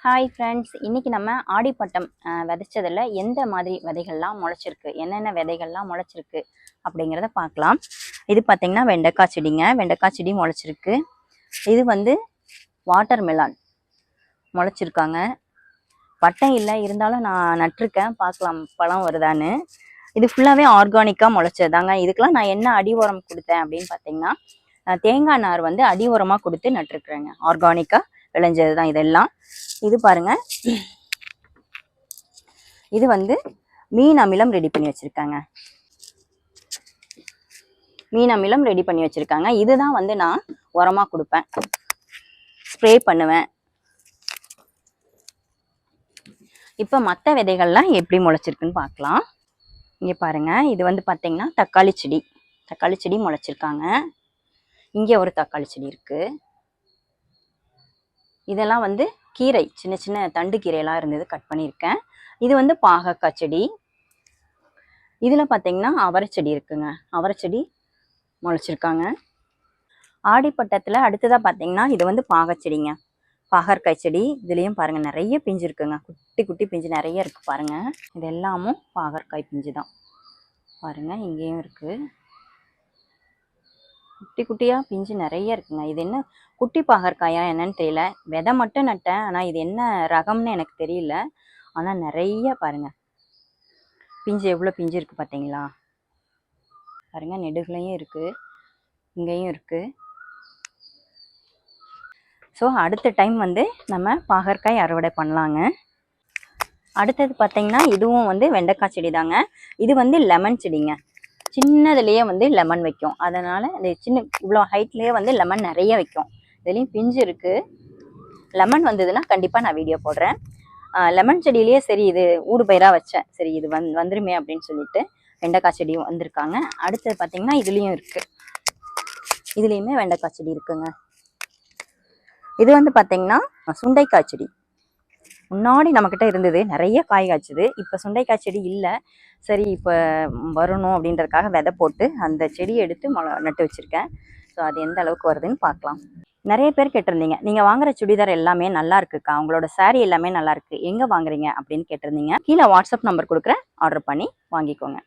Hi friends, இன்றைக்கி நம்ம ஆடிப்பட்டம் விதைச்சதில் எந்த மாதிரி விதைகள்லாம் முளைச்சிருக்கு, என்னென்ன விதைகள்லாம் முளைச்சிருக்கு அப்படிங்கிறத பார்க்கலாம். இது பார்த்திங்கன்னா வெண்டைக்காய் செடிங்க. வெண்டைக்காய் செடி முளைச்சிருக்கு. இது வந்து வாட்டர் மெலான் முளைச்சிருக்காங்க. பட்டை இல்லை, இருந்தாலும் நான் நட்டிருக்கேன், பார்க்கலாம் பழம் வருதான்னு. இது ஃபுல்லாகவே ஆர்கானிக்காக முளைச்சதாங்க. இதுக்கெலாம் நான் என்ன அடி உரம் கொடுத்தேன் அப்படின்னு பார்த்தீங்கன்னா, தேங்காய் நார் வந்து அடி உரமாக கொடுத்து நட்டுருக்குறேங்க. ஆர்கானிக்காக விளைஞ்சது தான் இதெல்லாம். இது பாருங்க, இது வந்து மீன் அமிலம் ரெடி பண்ணி வச்சிருக்காங்க. மீன் அமிலம் ரெடி பண்ணி வச்சிருக்காங்க. இதுதான் வந்து நான் உரமா கொடுப்பேன், ஸ்ப்ரே பண்ணுவேன். இப்ப மற்ற விதைகள்லாம் எப்படி முளைச்சிருக்குன்னு பார்க்கலாம். இங்க பாருங்க, இது வந்து பாத்தீங்கன்னா தக்காளி செடி. தக்காளி செடி முளைச்சிருக்காங்க. இங்க ஒரு தக்காளி செடி இருக்கு. இதெல்லாம் வந்து கீரை, சின்ன சின்ன தண்டு கீரையெல்லாம் இருந்தது, கட் பண்ணியிருக்கேன். இது வந்து பாகக்காய் செடி. இதில் பார்த்தீங்கன்னா அவரை செடி இருக்குங்க. அவரை செடி முளைச்சிருக்காங்க. ஆடிப்பட்டத்தில் அடுத்ததாக பார்த்தீங்கன்னா இது வந்து பாகச்செடிங்க, பாகற்காய் செடி. இதுலேயும் பாருங்கள் நிறைய பிஞ்சு இருக்குங்க, குட்டி குட்டி பிஞ்சு நிறைய இருக்குது பாருங்கள். இது எல்லாமும் பாகற்காய் பிஞ்சு தான் பாருங்கள். இங்கேயும் இருக்குது, குட்டி குட்டியாக பிஞ்சு நிறைய இருக்குங்க. இது என்ன குட்டி பாகற்காயா என்னன்னு தெரியல. விதை மட்டும் நட்டேன், ஆனால் இது என்ன ரகம்னு எனக்கு தெரியல. ஆனால் நிறைய பாருங்க பிஞ்சு, எவ்வளோ பிஞ்சு இருக்குது பார்த்தீங்களா? பாருங்க, நெடுகுலையும் இருக்குது, இங்கேயும் இருக்குது. ஸோ அடுத்த டைம் வந்து நம்ம பாகற்காய் அறுவடை பண்ணலாங்க. அடுத்தது பார்த்தீங்கன்னா இதுவும் வந்து வெண்டைக்காய் செடி தாங்க. இது வந்து லெமன் செடிங்க. சின்னதுலேயே வந்து லெமன் வைக்கும். அதனால் இந்த சின்ன இவ்வளோ ஹைட்லேயே வந்து லெமன் நிறைய வைக்கும். இதுலேயும் பிஞ்சு இருக்குது. லெமன் வந்ததுன்னா கண்டிப்பாக நான் வீடியோ போடுறேன். லெமன் செடியிலேயே சரி இது ஊடு பயிராக வச்சேன், சரி இது வந்துருமே அப்படின்னு சொல்லிட்டு வெண்டைக்காய் செடியும் வந்திருக்காங்க. அடுத்தது பார்த்தீங்கன்னா இதுலேயும் இருக்குது, இதுலேயுமே வெண்டைக்காய் செடி இருக்குங்க. இது வந்து பார்த்தீங்கன்னா சுண்டைக்காய் செடி. முன்னாடி நம்மக்கிட்ட இருந்தது, நிறைய காய் காய்ச்சுது. இப்போ சுண்டைக்காய் செடி இல்லை, சரி இப்போ வரணும் அப்படின்றதுக்காக விதை போட்டு அந்த செடியை எடுத்து நட்டு வச்சுருக்கேன். ஸோ அது எந்த அளவுக்கு வருதுன்னு பார்க்கலாம். நிறைய பேர் கேட்டிருந்தீங்க, நீங்கள் வாங்குற சுடிதார் எல்லாமே நல்லா இருக்குக்கா, உங்களோட சாரீ எல்லாமே நல்லா இருக்கு, எங்கே வாங்குறீங்க அப்படின்னு கேட்டிருந்தீங்க. கீழே வாட்ஸ்அப் நம்பர் கொடுக்குறேன், ஆர்டர் பண்ணி வாங்கிக்கோங்க.